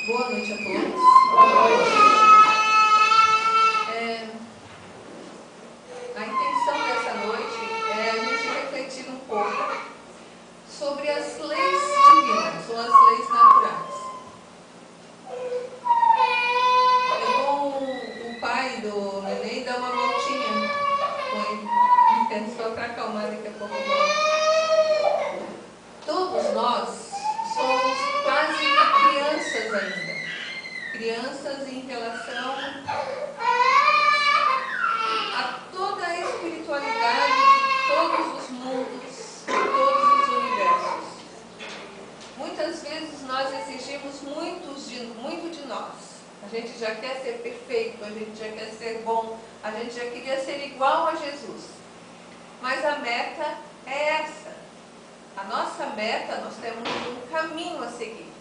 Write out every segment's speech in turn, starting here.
Boa noite a todos. A intenção dessa noite é a gente refletir um pouco sobre as leis divinas, ou as leis naturais. É bom o pai do neném dar uma voltinha com ele, só para acalmar daqui a pouco. Todos nós somos quase crianças ainda. Crianças em relação a toda a espiritualidade de todos os mundos, de todos os universos. Muitas vezes nós exigimos muito de nós. A gente já quer ser perfeito, a gente já quer ser bom, a gente já queria ser igual a Jesus. Mas a meta é essa. A nossa meta, nós temos um caminho a seguir.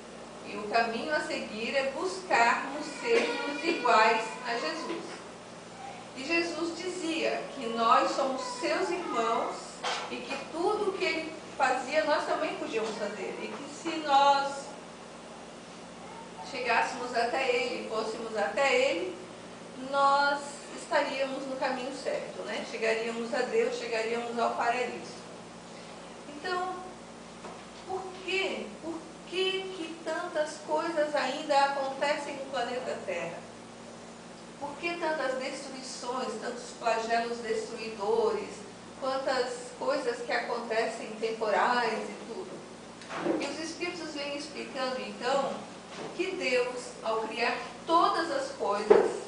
E o caminho a seguir é buscarmos sermos iguais a Jesus. E Jesus dizia que nós somos seus irmãos e que tudo o que ele fazia nós também podíamos fazer. E que se nós chegássemos até ele, fôssemos até ele, nós estaríamos no caminho certo, né? Chegaríamos a Deus, chegaríamos ao paraíso. Então, por que tantas coisas ainda acontecem no planeta Terra? Por que tantas destruições, tantos flagelos destruidores, quantas coisas que acontecem temporais e tudo? E os Espíritos vêm explicando, então, que Deus, ao criar todas as coisas,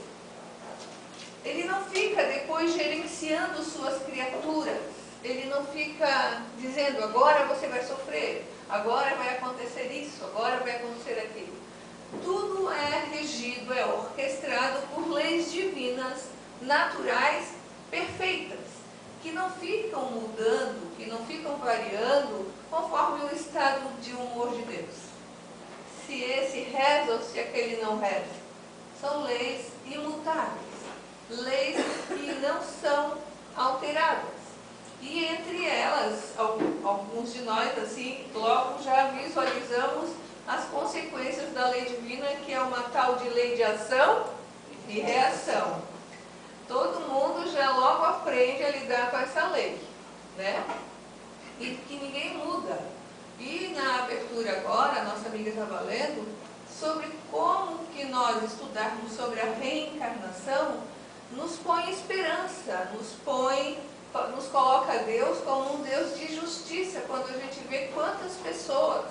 Ele não fica depois gerenciando suas criaturas. Ele não fica dizendo, agora você vai sofrer, agora vai acontecer isso, agora vai acontecer aquilo. Tudo é regido, é orquestrado por leis divinas, naturais, perfeitas, que não ficam mudando, que não ficam variando conforme o estado de humor de Deus. Se esse reza ou se aquele não reza. São leis imutáveis, leis que não são alteradas. E entre elas, alguns de nós, assim, logo já visualizamos as consequências da lei divina, que é uma tal de lei de ação e reação. Todo mundo já logo aprende a lidar com essa lei, né? E que ninguém muda. E na abertura agora, a nossa amiga estava lendo sobre como que nós estudarmos sobre a reencarnação nos põe esperança, nos coloca Deus como um Deus de justiça, quando a gente vê quantas pessoas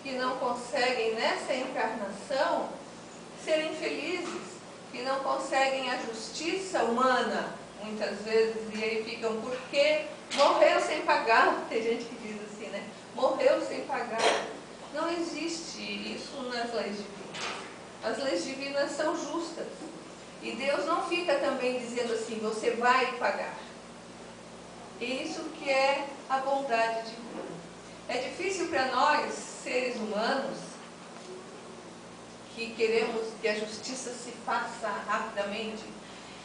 que não conseguem nessa encarnação serem felizes, que não conseguem a justiça humana, muitas vezes, e aí ficam, porque morreu sem pagar, tem gente que diz assim, né? Morreu sem pagar. Não existe isso nas leis divinas. As leis divinas são justas. E Deus não fica também dizendo assim, você vai pagar. Isso que é a bondade divina. É difícil para nós, seres humanos, que queremos que a justiça se faça rapidamente,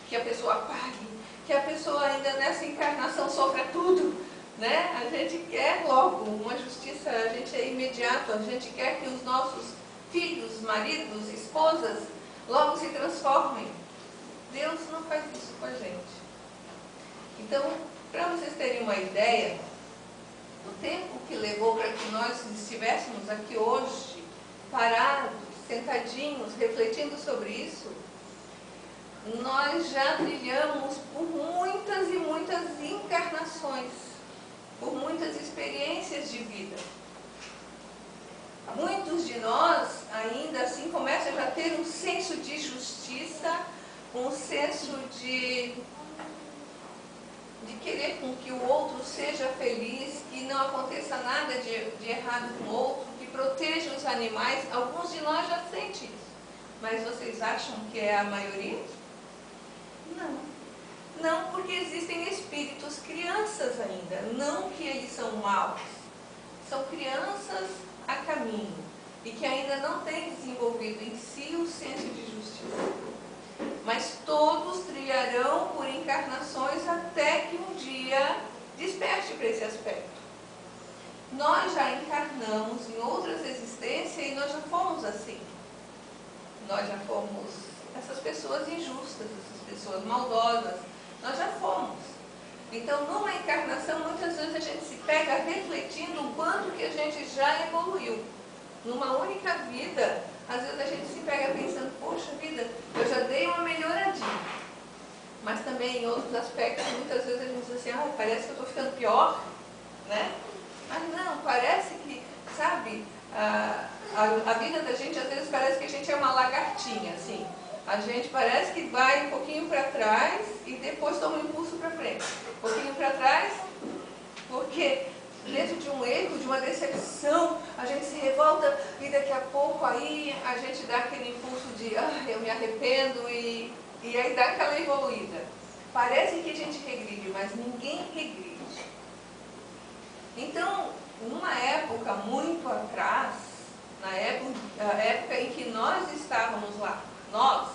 que a pessoa pague, que a pessoa ainda nessa encarnação sofra tudo, né? A gente quer logo uma justiça, a gente é imediato, a gente quer que os nossos filhos, maridos, esposas, logo se transformem. Deus não faz isso com a gente. Então, para vocês terem uma ideia, o tempo que levou para que nós estivéssemos aqui hoje, parados, sentadinhos, refletindo sobre isso, nós já trilhamos por muitas e muitas encarnações, por muitas experiências de vida. Muitos de nós ainda assim começam já a ter um senso de justiça, um senso de querer com que o outro seja feliz, que não aconteça nada de errado com o outro, que proteja os animais. Alguns de nós já sentem isso. Mas vocês acham que é a maioria? Não. Não, porque existem espíritos crianças ainda. Não que eles são maus. São crianças a caminho. E que ainda não têm desenvolvido em si o senso de justiça. Mas todos trilharão por encarnações até que um dia desperte para esse aspecto. Nós já encarnamos em outras existências e nós já fomos assim. nós já fomos essas pessoas injustas, essas pessoas maldosas, nós já fomos. Então, numa encarnação, muitas vezes a gente se pega refletindo o quanto que a gente já evoluiu. Numa única vida, às vezes a gente se pega pensando, poxa vida, eu já dei uma melhoradinha. Mas também em outros aspectos, muitas vezes a gente diz assim, parece que eu estou ficando pior, né? Mas não, parece que, sabe, a vida da gente, às vezes parece que a gente é uma lagartinha, assim. A gente parece que vai um pouquinho para trás e depois toma um impulso para frente. Um pouquinho para trás, porque dentro de um erro, de uma decepção, a gente se revolta e daqui a pouco aí a gente dá aquele impulso de eu me arrependo e aí dá aquela evoluída. Parece que a gente regride, mas ninguém regride. Então, numa época muito atrás, na época em que nós estávamos lá, nós,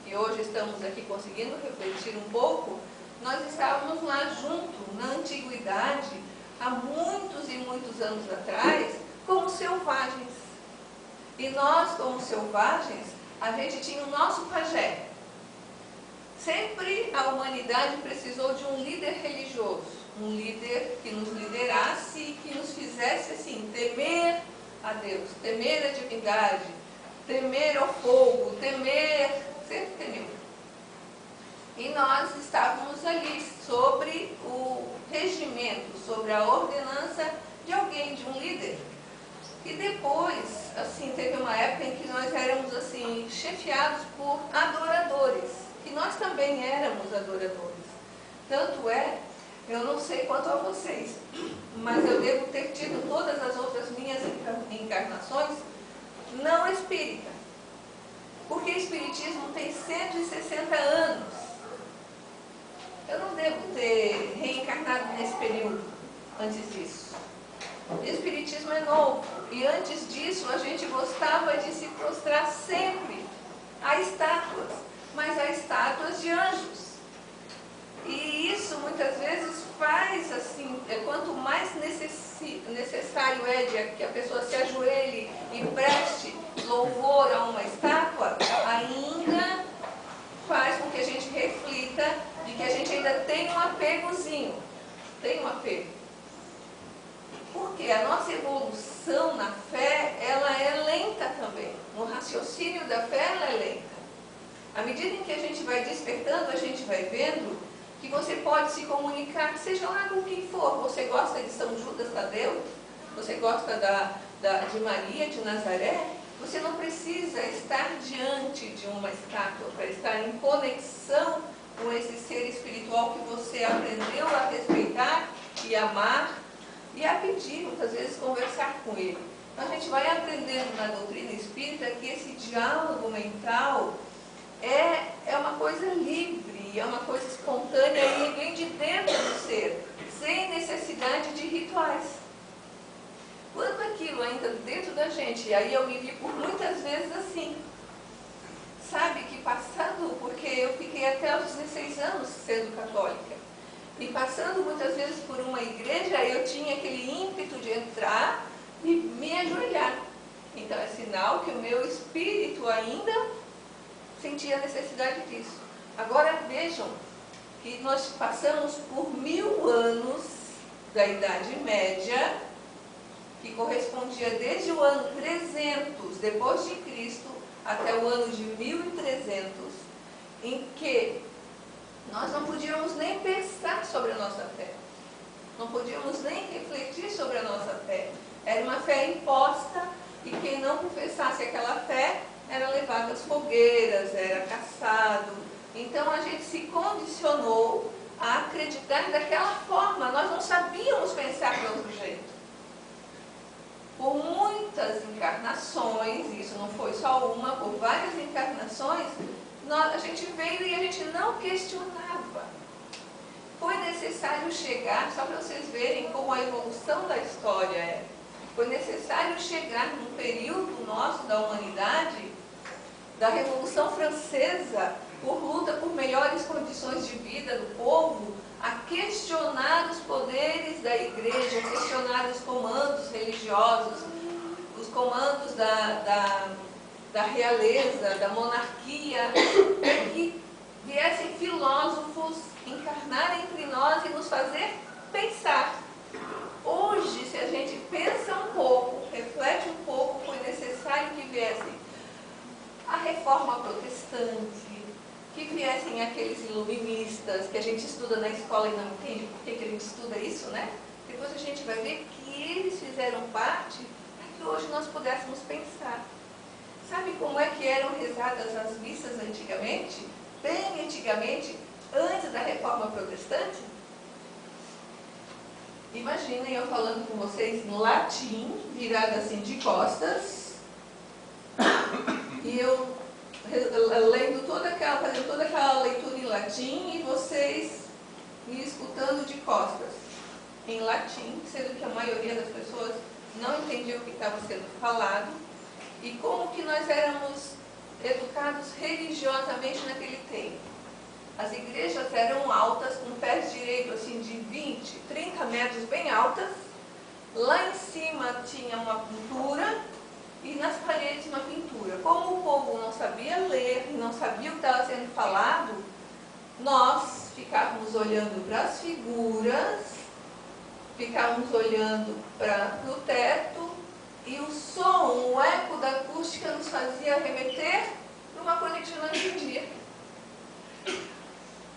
que hoje estamos aqui conseguindo refletir um pouco, nós estávamos lá junto, na antiguidade, há muitos e muitos anos atrás, como selvagens. E nós, como selvagens, a gente tinha o nosso pajé. Sempre a humanidade precisou de um líder religioso, um líder que nos liderasse e que nos fizesse assim, temer a Deus, temer a divindade, temer ao fogo, sempre temeu. E nós estávamos ali sobre o regimento, sobre a ordenança de alguém, de um líder. E depois, assim, teve uma época em que nós éramos assim, chefiados por adoradores, que nós também éramos adoradores. Tanto é, eu não sei quanto a vocês, mas eu devo ter tido todas as outras minhas encarnações não espírita. Porque o espiritismo tem 160 anos. Eu não devo ter reencarnado nesse período, antes disso. O espiritismo é novo. E antes disso, a gente gostava de se prostrar sempre a estátuas, mas a estátuas de anjos. E isso, muitas vezes, faz assim, quanto mais necessário é de que a pessoa se ajoelhe e preste louvor a uma estátua, ainda faz com que a gente reflita de que a gente ainda tem um apegozinho, tem um apego. Porque a nossa evolução na fé, ela é lenta também. No raciocínio da fé, ela é lenta. À medida em que a gente vai despertando, a gente vai vendo que você pode se comunicar, seja lá com quem for. Você gosta de São Judas Tadeu? Você gosta de Maria de Nazaré? Você não precisa estar diante de uma estátua para estar em conexão com esse ser espiritual que você aprendeu a respeitar e amar e a pedir, muitas vezes, conversar com ele. Então, a gente vai aprendendo na doutrina espírita que esse diálogo mental é uma coisa livre, é uma coisa espontânea e vem de dentro do ser, sem necessidade de rituais. Quando aquilo ainda dentro da gente, e aí eu me vi por muitas vezes assim, sabe, que passando, porque eu fiquei até os 16 anos sendo católica, e passando muitas vezes por uma igreja, eu tinha aquele ímpeto de entrar e me ajoelhar. Então é sinal que o meu espírito ainda sentia a necessidade disso. Agora vejam que nós passamos por 1000 anos da Idade Média, que correspondia desde o ano 300 depois de Cristo até o ano de 1300, em que nós não podíamos nem pensar sobre a nossa fé. Não podíamos nem refletir sobre a nossa fé. Era uma fé imposta e quem não confessasse aquela fé era levado às fogueiras, era caçado. Então a gente se condicionou a acreditar daquela forma. Nós não sabíamos pensar de outro jeito. Por muitas encarnações, isso não foi só uma, por várias encarnações, a gente veio e a gente não questionava. Foi necessário chegar, só para vocês verem como a evolução da história é, foi necessário chegar num período nosso da humanidade, da Revolução Francesa, por luta por melhores condições de vida do povo, a questionar os poderes da igreja, questionar os comandos religiosos, os comandos da realeza, da monarquia, que viessem filósofos encarnar entre nós e nos fazer pensar. Hoje, se a gente pensa um pouco, reflete um pouco, foi necessário que viessem a reforma protestante, que viessem aqueles iluministas que a gente estuda na escola e não entende por que a gente estuda isso, né? Depois a gente vai ver que eles fizeram parte para que hoje nós pudéssemos pensar. Sabe como é que eram rezadas as missas antigamente? Bem antigamente, antes da reforma protestante? Imaginem eu falando com vocês em latim, virada assim de costas, e eu lendo fazendo toda aquela leitura em latim e vocês me escutando de costas em latim, sendo que a maioria das pessoas não entendia o que estava sendo falado, e como que nós éramos educados religiosamente naquele tempo. As igrejas eram altas, com pés direitos assim de 20, 30 metros, bem altas. Lá em cima tinha uma pintura e nas paredes uma pintura. Como o povo não sabia ler e não sabia o que estava sendo falado, nós ficávamos olhando para as figuras, ficávamos olhando para o teto, e o som, o eco da acústica nos fazia remeter para uma coisa que a gente não entendia.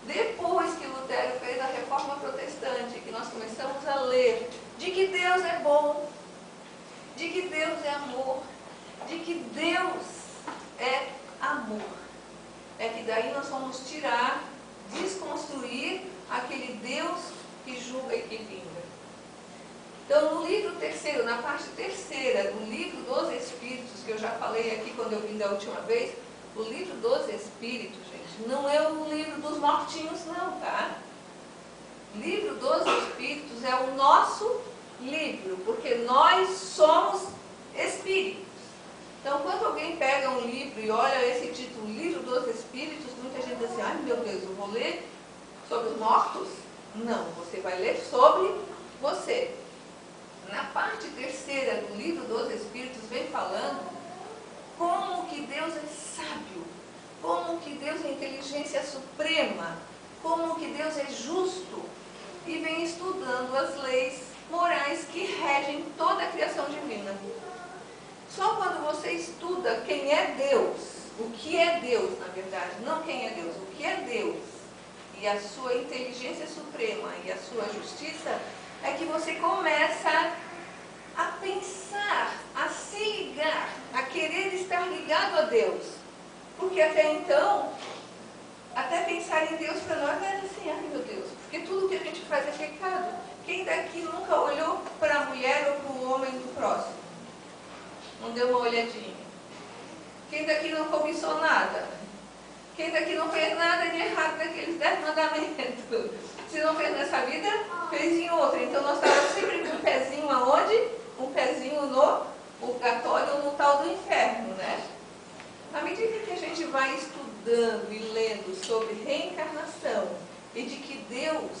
Depois que Lutero fez a reforma protestante, que nós começamos a ler de que Deus é bom, de que Deus é amor, de que Deus é amor, é que daí nós vamos tirar, desconstruir aquele Deus que julga e que vinga. Então, no livro terceiro, na parte terceira do livro dos Espíritos, que eu já falei aqui quando eu vim da última vez, o livro dos Espíritos, gente, não é o livro dos mortinhos não, tá? O livro dos Espíritos é o nosso livro, porque nós somos espíritos. Então, quando alguém pega um livro e olha esse título, Livro dos Espíritos, muita gente diz assim, ai meu Deus, eu vou ler sobre os mortos? Não, você vai ler sobre você. Na parte terceira do Livro dos Espíritos vem falando como que Deus é sábio, como que Deus é inteligência suprema, como que Deus é justo, e vem estudando as leis morais que regem toda a criação divina. Só quando você estuda quem é Deus, o que é Deus, na verdade, não quem é Deus, o que é Deus, e a sua inteligência suprema e a sua justiça, é que você começa a pensar, a se ligar, a querer estar ligado a Deus. Porque até então, até pensar em Deus para nós era assim, ai meu Deus, porque tudo que a gente faz é pecado. Quem daqui nunca olhou para a mulher ou para o homem do próximo? Não deu uma olhadinha? Quem daqui não cobiçou nada? Quem daqui não fez nada de errado daqueles 10 mandamentos? Se não fez nessa vida, fez em outra. Então nós estávamos sempre com um pezinho aonde? Um pezinho no purgatório ou no tal do inferno, né? À medida que a gente vai estudando e lendo sobre reencarnação e de que Deus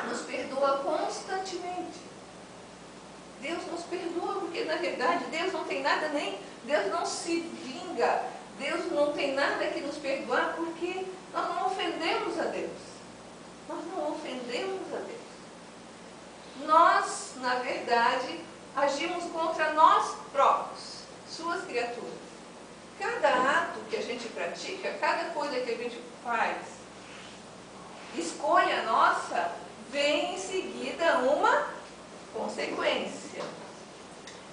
nos perdoa constantemente. Deus nos perdoa porque na verdade Deus não tem nada Deus não se vinga, Deus não tem nada que nos perdoar porque nós não ofendemos a Deus. Nós não ofendemos a Deus. Nós, na verdade, agimos contra nós próprios, suas criaturas. Cada ato que a gente pratica, cada coisa que a gente faz, escolha nossa, vem em seguida uma consequência.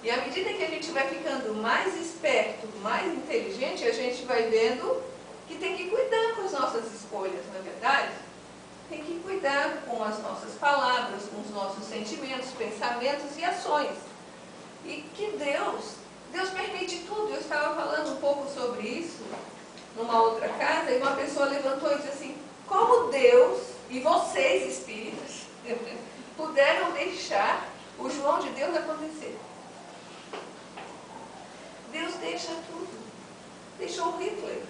E à medida que a gente vai ficando mais esperto, mais inteligente, a gente vai vendo que tem que cuidar com as nossas escolhas, não é verdade? Tem que cuidar com as nossas palavras, com os nossos sentimentos, pensamentos e ações. E que Deus permite tudo. Eu estava falando um pouco sobre isso numa outra casa e uma pessoa levantou e disse assim, como Deus e vocês, espíritas, puderam deixar o João de Deus acontecer? Deus deixa tudo. Deixou o Hitler.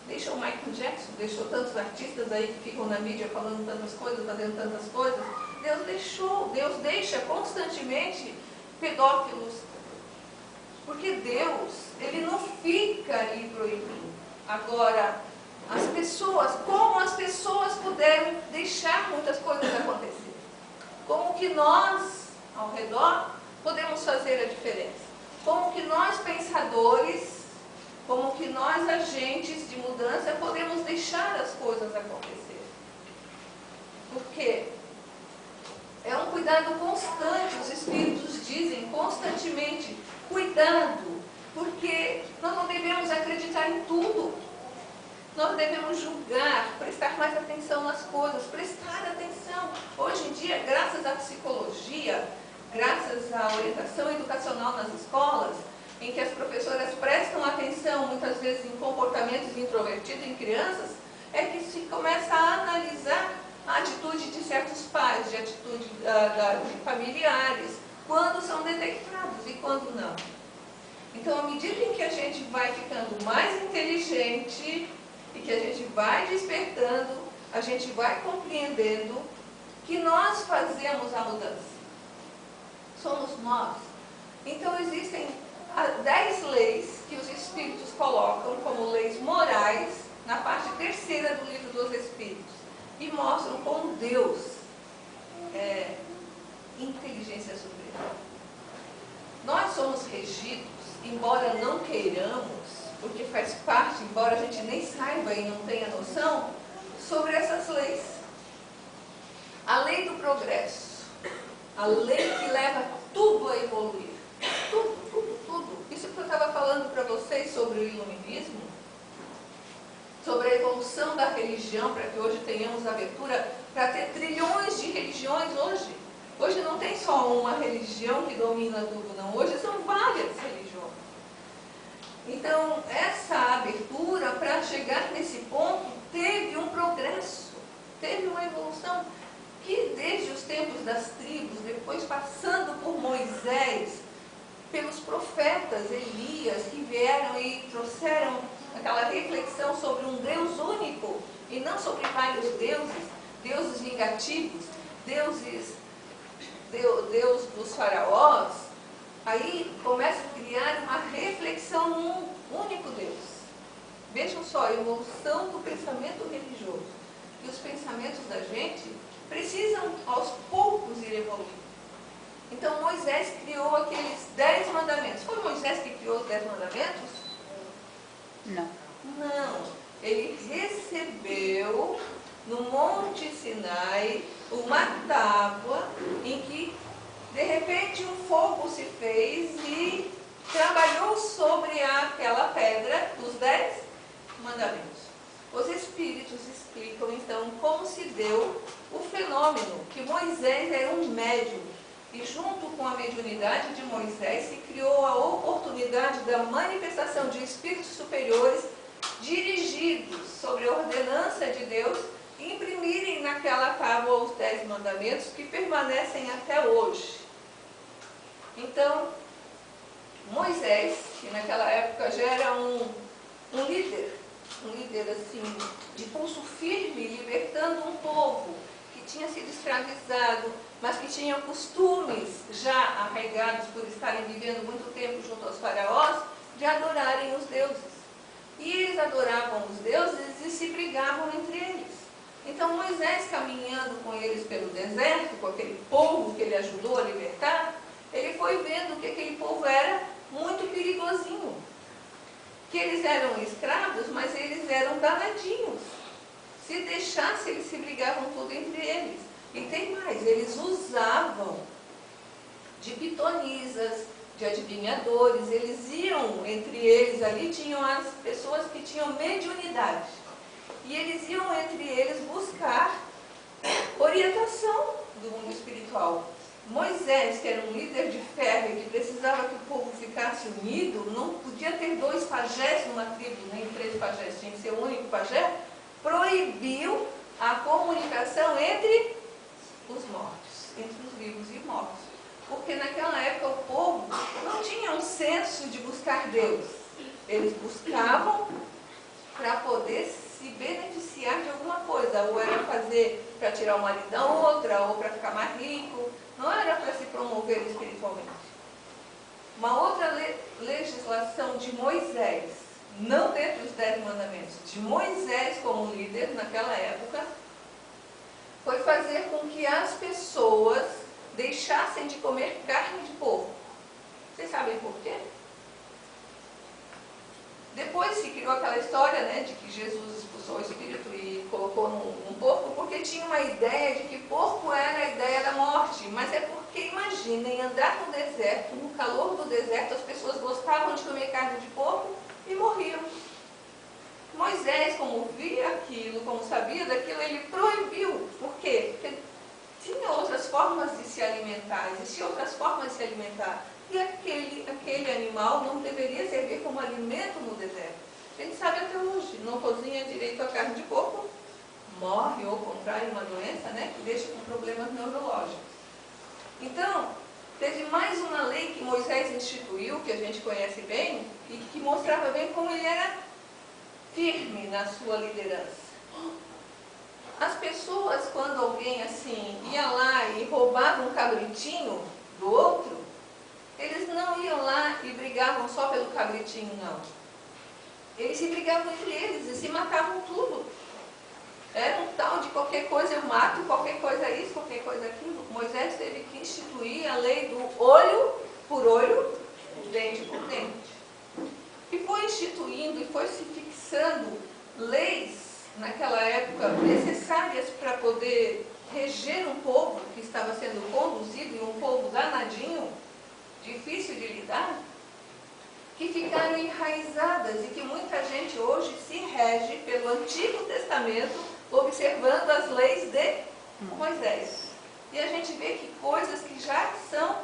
Deixou o Michael Jackson, deixou tantos artistas aí que ficam na mídia falando tantas coisas, fazendo tantas coisas. Deus deixa constantemente pedófilos. Porque Deus ele não fica ali proibindo. Agora, como as pessoas puderam deixar muitas coisas acontecer? Como que nós, ao redor, podemos fazer a diferença? Como que nós, pensadores, como que nós, agentes de mudança, podemos deixar as coisas acontecer? Porque é um cuidado constante, os Espíritos dizem constantemente, cuidado, porque nós não devemos acreditar em tudo. Nós devemos julgar, prestar mais atenção nas coisas, prestar atenção. Hoje em dia, graças à psicologia, graças à orientação educacional nas escolas, em que as professoras prestam atenção, muitas vezes, em comportamentos introvertidos em crianças, é que se começa a analisar a atitude de certos pais, de atitude de familiares, quando são detectados e quando não. Então, à medida em que a gente vai ficando mais inteligente e que a gente vai despertando, a gente vai compreendendo que nós fazemos a mudança. Somos nós. Então, existem 10 leis que os Espíritos colocam como leis morais na parte terceira do Livro dos Espíritos e mostram como Deus é inteligência suprema. Nós somos regidos, embora não queiramos, porque faz parte, embora a gente nem saiba e não tenha noção, sobre essas leis. A lei do progresso, a lei que leva tudo a evoluir. Tudo, tudo, tudo. Isso que eu estava falando para vocês sobre o iluminismo, sobre a evolução da religião, para que hoje tenhamos abertura para ter trilhões de religiões hoje. Hoje não tem só uma religião que domina tudo, não. Hoje são várias religiões. Então, essa abertura, para chegar nesse ponto, teve um progresso, teve uma evolução, que desde os tempos das tribos, depois passando por Moisés, pelos profetas Elias, que vieram e trouxeram aquela reflexão sobre um Deus único, e não sobre vários deuses, deuses vingativos, Deus dos faraós. Aí começa a criar uma reflexão num único Deus. Vejam só a evolução do pensamento religioso. E os pensamentos da gente precisam aos poucos ir evoluindo. Então Moisés criou aqueles 10 mandamentos. Foi Moisés que criou os 10 mandamentos? Não. Não. Ele recebeu no Monte Sinai uma tábua em que de repente um fogo se fez e trabalhou sobre aquela pedra os 10 mandamentos. Os Espíritos explicam então como se deu o fenômeno, que Moisés era um médium, e junto com a mediunidade de Moisés se criou a oportunidade da manifestação de espíritos superiores dirigidos sobre a ordenança de Deus e imprimirem naquela tábua os 10 mandamentos que permanecem até hoje. Então, Moisés, que naquela época já era um líder assim, de pulso firme, libertando um povo que tinha sido escravizado, mas que tinha costumes já arraigados por estarem vivendo muito tempo junto aos faraós, de adorarem os deuses. E eles adoravam os deuses e se brigavam entre eles. Então Moisés, caminhando com eles pelo deserto, com aquele povo que ele ajudou a libertar, ele foi vendo que aquele povo era muito perigosinho. Que eles eram escravos, mas eles eram danadinhos. Se deixasse, eles se brigavam tudo entre eles. E tem mais, eles usavam de pitonisas, de adivinhadores, eles iam, entre eles ali, tinham as pessoas que tinham mediunidade. E eles iam, entre eles, buscar orientação do mundo espiritual. Moisés, que era um líder de ferro e que precisava que o povo ficasse unido, não podia ter 2 pajés numa tribo, nem 3 pajés, tinha que ser um único pajé, proibiu a comunicação entre os mortos, entre os vivos e mortos. Porque naquela época o povo não tinha um senso de buscar Deus. Eles buscavam para poder se beneficiar de alguma coisa, ou era fazer para tirar o marido da outra, ou para ficar mais rico, não era para se promover espiritualmente. Uma outra legislação de Moisés, não dentro dos 10 mandamentos, de Moisés como líder naquela época, foi fazer com que as pessoas deixassem de comer carne de porco. Vocês sabem por quê? Depois se criou aquela história, né, de que Jesus expulsou o espírito e colocou num porco, porque tinha uma ideia de que porco era a ideia da morte. Mas é porque, imaginem, andar no deserto, no calor do deserto, as pessoas gostavam de comer carne de porco e morriam. Moisés, como via aquilo, como sabia daquilo, ele proibiu. Por quê? Porque tinha outras formas de se alimentar, existiam outras formas de se alimentar. E aquele animal não deveria servir como alimento no deserto. A gente sabe até hoje, não cozinha direito a carne de porco, morre ou contrai uma doença, né, que deixa com problemas neurológicos. Então, teve mais uma lei que Moisés instituiu, que a gente conhece bem, e que mostrava bem como ele era firme na sua liderança. As pessoas, quando alguém assim ia lá e roubava um cabritinho do outro, eles não iam lá e brigavam só pelo cabritinho, não. Eles se brigavam entre eles e se matavam tudo. Era um tal de qualquer coisa eu mato, qualquer coisa isso, qualquer coisa aquilo. Moisés teve que instituir a lei do olho por olho, dente por dente. E foi instituindo e foi se fixando leis naquela época necessárias para poder reger um povo que estava sendo conduzido, e um povo danadinho, difícil de lidar, que ficaram enraizadas e que muita gente hoje se rege pelo Antigo Testamento, observando as leis de Moisés. E a gente vê que coisas que já são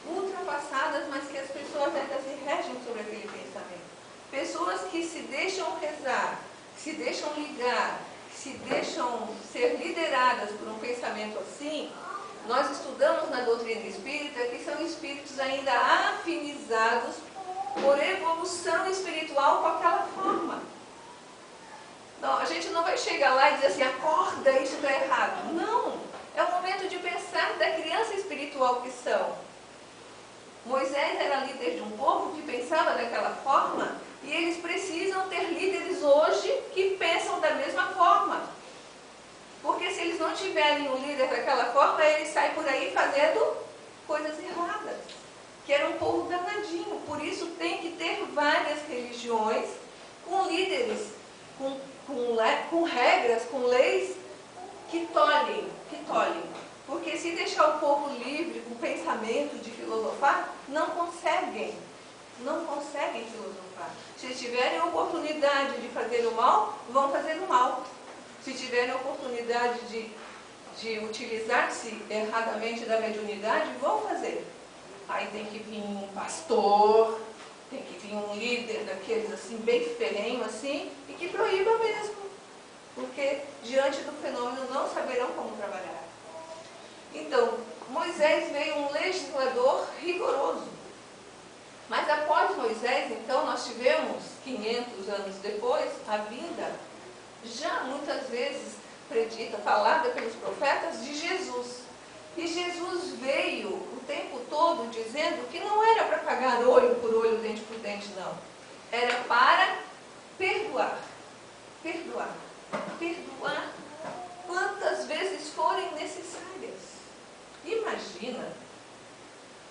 ultrapassadas, mas que as pessoas ainda se regem sobre aquele pensamento. Pessoas que se deixam rezar, se deixam ligar, se deixam ser lideradas por um pensamento assim. Nós estudamos na doutrina espírita que são espíritos ainda afinizados por evolução espiritual com aquela forma. Não, a gente não vai chegar lá e dizer assim, acorda, isso está errado. Não, é o momento de pensar da criança espiritual que são. Moisés era líder de um povo que pensava daquela forma, e eles precisam ter líderes hoje que pensam da mesma forma. Porque se eles não tiverem um líder daquela forma, eles saem por aí fazendo coisas erradas. Que era um povo danadinho. Por isso tem que ter várias religiões com líderes, com regras, com leis que tolhem. Porque se deixar o povo livre, com pensamento de filosofar, não conseguem filosofar. Se tiverem a oportunidade de fazer o mal, vão fazer o mal. Se tiverem a oportunidade de utilizar-se erradamente da mediunidade, vão fazer. Aí tem que vir um pastor, tem que vir um líder daqueles assim, bem ferrenho assim, e que proíba mesmo. Porque diante do fenômeno não saberão como trabalhar. Então, Moisés veio um legislador rigoroso. Mas após Moisés, então, nós tivemos, 500 anos depois, a vinda, já muitas vezes predita, falada pelos profetas, de Jesus. E Jesus veio o tempo todo dizendo que não era para pagar olho por olho, dente por dente, não. Era para perdoar. Perdoar. Perdoar quantas vezes forem necessárias. Imagina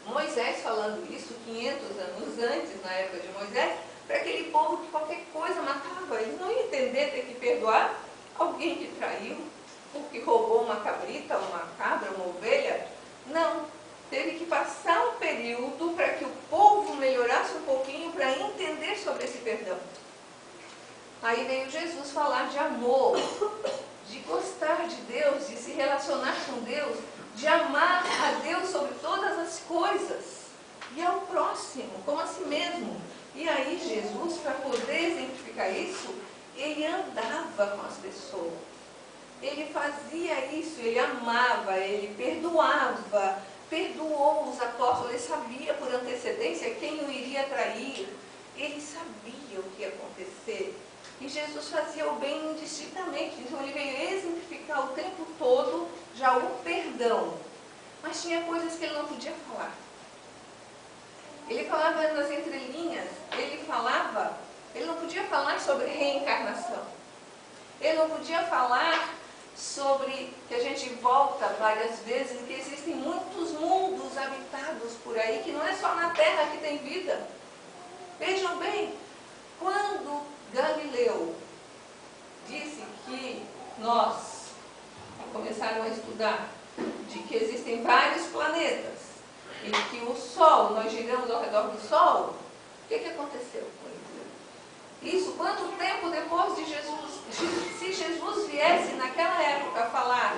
Moisés falando isso 500 anos antes, na época de Moisés, para aquele povo que qualquer coisa matava. Eles não iam entender ter que perdoar alguém que traiu, ou que roubou uma cabrita, uma cabra, uma ovelha. Não. Teve que passar um período para que o povo melhorasse um pouquinho para entender sobre esse perdão. Aí veio Jesus falar de amor, de gostar de Deus, de se relacionar com Deus, de amar a Deus sobre todas as coisas e ao próximo, como a si mesmo. E aí Jesus, para poder exemplificar isso, ele andava com as pessoas. Ele fazia isso, ele amava, ele perdoava, perdoou os apóstolos, ele sabia por antecedência quem o iria trair, ele sabia o que ia acontecer. E Jesus fazia o bem indistintamente, então ele veio exemplificar o tempo todo já o perdão. Mas tinha coisas que ele não podia falar. Ele falava nas entrelinhas, ele não podia falar sobre reencarnação. Ele não podia falar sobre que a gente volta várias vezes e que existem muitos mundos habitados por aí, que não é só na Terra que tem vida. Vejam bem, quando Galileu disse que nós começaram a estudar de que existem vários planetas e que o Sol, nós giramos ao redor do Sol, o que aconteceu com ele? Isso quanto tempo depois de Jesus? Se Jesus viesse naquela época falar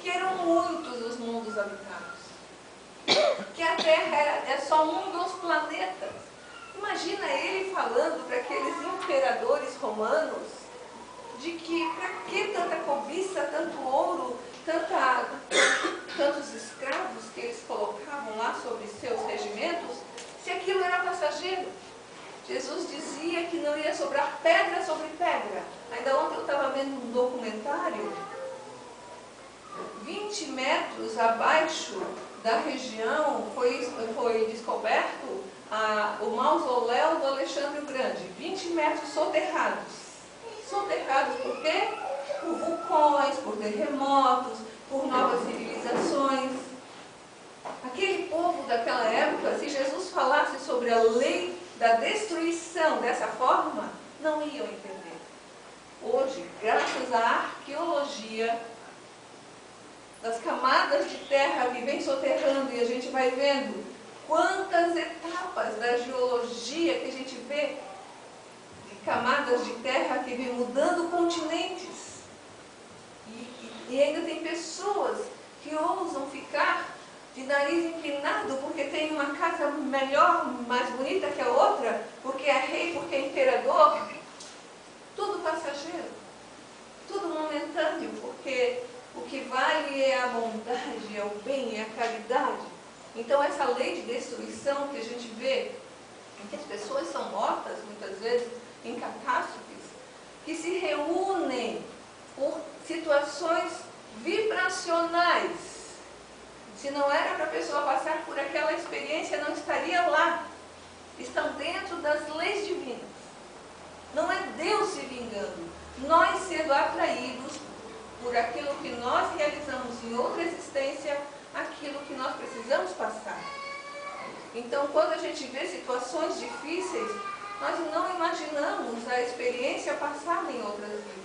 que eram muitos os mundos habitados, que a Terra é só um dos planetas. Imagina ele falando para aqueles imperadores romanos de que para que tanta cobiça, tanto ouro, tantos escravos que eles colocavam lá sobre seus regimentos, se aquilo era passageiro. Jesus dizia que não ia sobrar pedra sobre pedra. Ainda ontem eu estava vendo um documentário, 20 metros abaixo da região foi descoberto o mausoléu do Alexandre o Grande. 20 metros soterrados. Soterrados por quê? Por vulcões, por terremotos, por novas civilizações. Aquele povo daquela época, se Jesus falasse sobre a lei da destruição dessa forma, não iam entender. Hoje, graças à arqueologia, das camadas de terra que vem soterrando, e a gente vai vendo quantas etapas da geologia que a gente vê, de camadas de terra que vem mudando continentes. E ainda tem pessoas que ousam ficar de nariz empinado porque tem uma casa melhor, mais bonita que a outra, porque é rei, porque é imperador. Tudo passageiro, tudo momentâneo, porque o que vale é a bondade, é o bem, é a caridade. Então essa lei de destruição que a gente vê, em que as pessoas são mortas, muitas vezes, em catástrofes, que se reúnem por situações vibracionais. Se não era para a pessoa passar por aquela experiência, não estaria lá. Estão dentro das leis divinas. Não é Deus se vingando. Nós sendo atraídos por aquilo que nós realizamos em outra existência, aquilo que nós precisamos passar. Então, quando a gente vê situações difíceis, nós não imaginamos a experiência passada em outras vidas.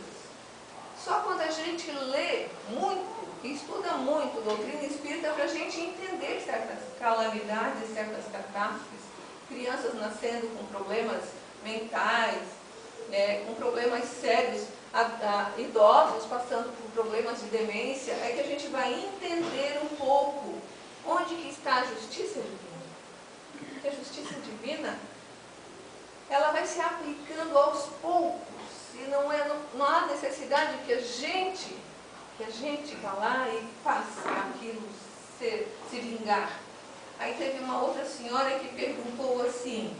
Só quando a gente lê muito e estuda muito doutrina espírita para a gente entender certas calamidades, certas catástrofes, crianças nascendo com problemas mentais, com problemas sérios, idosos passando por problemas de demência, é que a gente vai entender um pouco onde que está a justiça divina. Porque a justiça divina, ela vai se aplicando aos poucos, e não há necessidade que a gente vá lá e faça aquilo se vingar. Aí teve uma outra senhora que perguntou assim: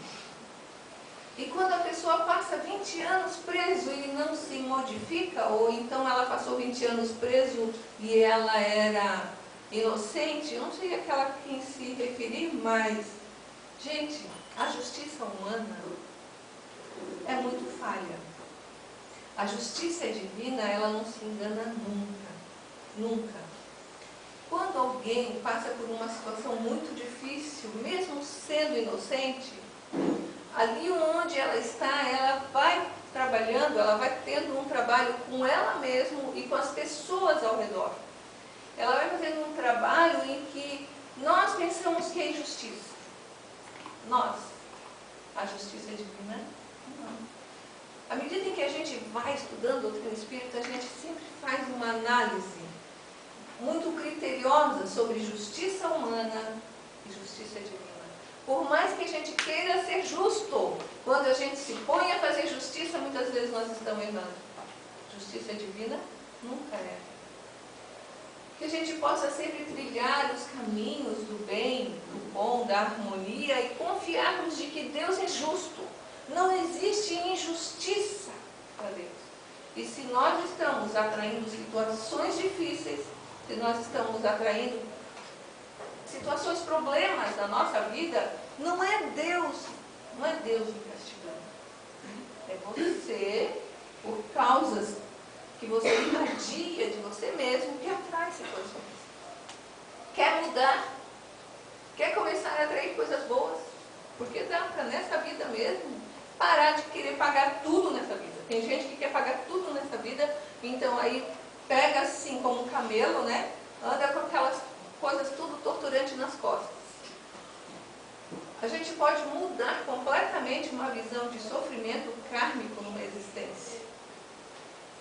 e quando a pessoa passa 20 anos preso e não se modifica, ou então ela passou 20 anos preso e ela era inocente, eu não sei a que ela quis se referir, mas, gente, a justiça humana é muito falha. A justiça divina, ela não se engana nunca, nunca. Quando alguém passa por uma situação muito difícil, mesmo sendo inocente, ali onde ela está, ela vai trabalhando, ela vai tendo um trabalho com ela mesma e com as pessoas ao redor. Ela vai fazendo um trabalho em que nós pensamos que é injustiça. Nós, a justiça divina, não. À medida em que a gente vai estudando doutrina espírita, a gente sempre faz uma análise muito criteriosa sobre justiça humana e justiça divina. Por mais que a gente queira ser justo, quando a gente se põe a fazer justiça, muitas vezes nós estamos errando. Justiça divina nunca é. Que a gente possa sempre trilhar os caminhos do bem, do bom, da harmonia e confiarmos de que Deus é justo. Não existe injustiça para Deus. E se nós estamos atraindo situações difíceis, se nós estamos atraindo situações, problemas na nossa vida, Não é Deus lhe castigando. É você, por causas que você irradia de você mesmo, que atrai situações. Quer mudar? Quer começar a atrair coisas boas? Porque dá para, nessa vida mesmo, parar de querer pagar tudo nessa vida. Tem gente que quer pagar tudo nessa vida, então aí pega assim como um camelo, né? Anda com aquelas coisas tudo torturante nas costas. A gente pode mudar completamente uma visão de sofrimento kármico numa existência.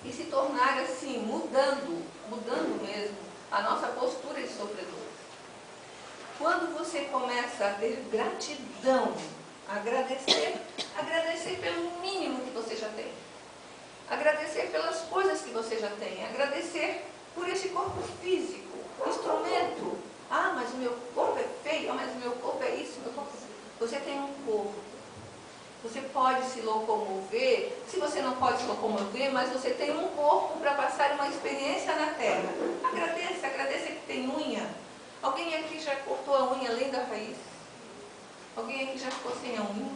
E se tornar assim, mudando mesmo a nossa postura de sofredor. Quando você começa a ter gratidão, agradecer pelo mínimo que você já tem. Agradecer pelas coisas que você já tem. Agradecer por esse corpo físico, instrumento. Ah, mas o meu corpo é feio, ah, mas o meu corpo é isso, meu corpo é isso. Você tem um corpo. Você pode se locomover, se você não pode se locomover, mas você tem um corpo para passar uma experiência na Terra. Agradeça que tem unha. Alguém aqui já cortou a unha além da raiz? Alguém aqui já ficou sem a unha?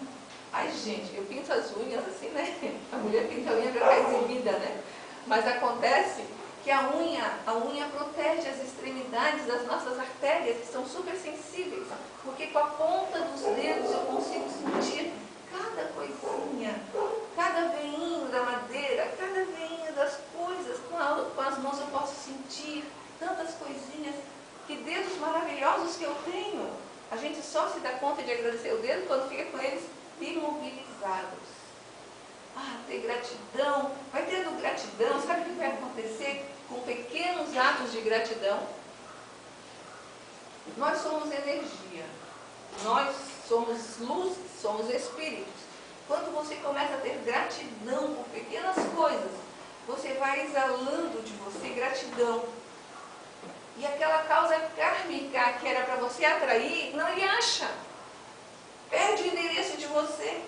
Ai, gente, eu pinto as unhas assim, né? A mulher pinta a unha para ficar exibida, né? Mas acontece que a unha protege as extremidades das nossas artérias, que são super sensíveis, porque com a ponta dos dedos eu consigo sentir cada coisinha, cada veinho da madeira, cada veinho das coisas, com as mãos eu posso sentir tantas coisinhas, que dedos maravilhosos que eu tenho. A gente só se dá conta de agradecer o dedo quando fica com eles imobilizados. Ah, ter gratidão, vai tendo gratidão, sabe o que vai acontecer com pequenos atos de gratidão? Nós somos energia, nós somos luz, somos espíritos. Quando você começa a ter gratidão por pequenas coisas, você vai exalando de você gratidão. E aquela causa kármica que era para você atrair, não lhe acha. Perde o endereço de você.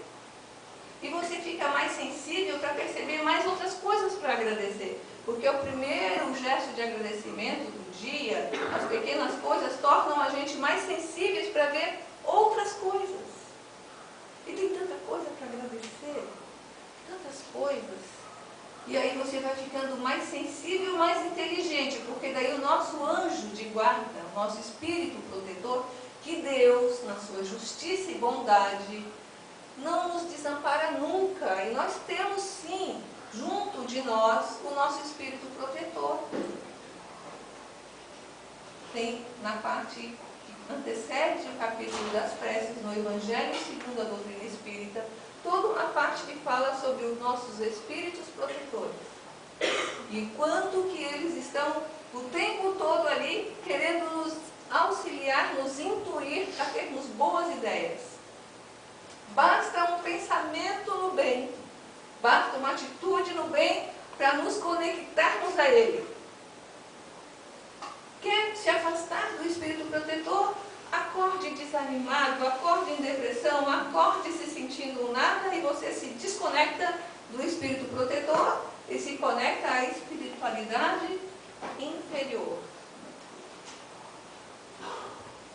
E você fica mais sensível para perceber mais outras coisas para agradecer. Porque o primeiro gesto de agradecimento do dia, as pequenas coisas, tornam a gente mais sensíveis para ver outras coisas. E tem tanta coisa para agradecer, tantas coisas. E aí você vai ficando mais sensível, mais inteligente, porque daí o nosso anjo de guarda, o nosso espírito protetor, que Deus, na sua justiça e bondade, não nos desampara nunca. E nós temos sim, junto de nós, o nosso espírito protetor. Tem na parte que antecede o capítulo das preces, no Evangelho segundo a doutrina espírita, toda uma parte que fala sobre os nossos espíritos protetores. E quanto que eles estão o tempo todo ali querendo nos auxiliar, nos intuir a termos boas ideias. Basta um pensamento no bem, basta uma atitude no bem para nos conectarmos a Ele. Quer se afastar do espírito protetor? Acorde desanimado, acorde em depressão, acorde se sentindo nada e você se desconecta do espírito protetor e se conecta à espiritualidade inferior.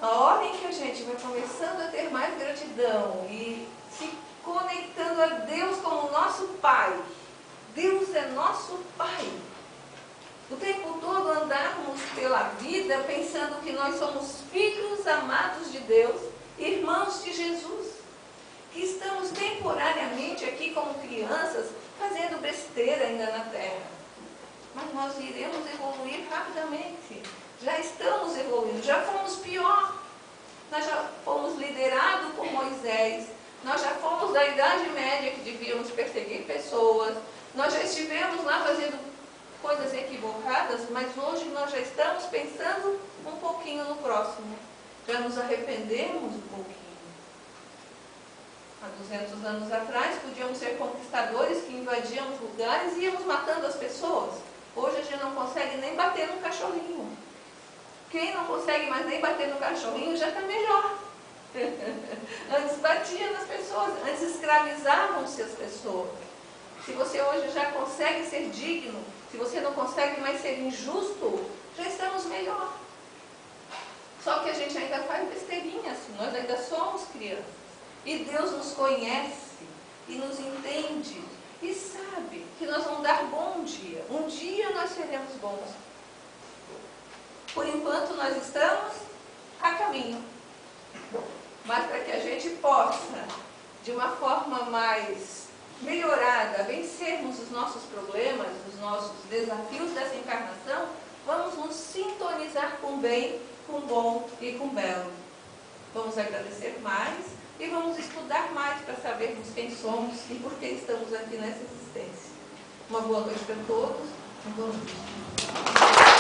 A hora em que a gente vai começando a ter mais gratidão e se conectando a Deus como nosso Pai. Deus é nosso Pai. O tempo todo andarmos pela vida pensando que nós somos filhos amados de Deus, irmãos de Jesus, que estamos temporariamente aqui como crianças, fazendo besteira ainda na terra. Mas nós iremos evoluir rapidamente. Já estamos evoluindo, já fomos pior. Nós já fomos liderados por Moisés, nós já fomos da Idade Média que devíamos perseguir pessoas, nós já estivemos lá fazendo coisas equivocadas, mas hoje nós já estamos pensando um pouquinho no próximo. Já nos arrependemos um pouquinho. Há 200 anos atrás, podíamos ser conquistadores que invadíamos lugares e íamos matando as pessoas. Hoje a gente não consegue nem bater no cachorrinho. Quem não consegue mais nem bater no cachorrinho já está melhor. Antes batia nas pessoas, antes escravizavam-se as pessoas. Se você hoje já consegue ser digno, se você não consegue mais ser injusto, já estamos melhor. Só que a gente ainda faz besteirinha assim, nós ainda somos crianças. E Deus nos conhece e nos entende e sabe que nós vamos dar bom dia. Um dia nós seremos bons. Por enquanto nós estamos a caminho. Mas para que a gente possa, de uma forma mais melhorada, vencermos os nossos problemas, os nossos desafios dessa encarnação, vamos nos sintonizar com o bem, com o bom e com o belo. Vamos agradecer mais e vamos estudar mais para sabermos quem somos e por que estamos aqui nessa existência. Uma boa noite para todos. Uma boa noite.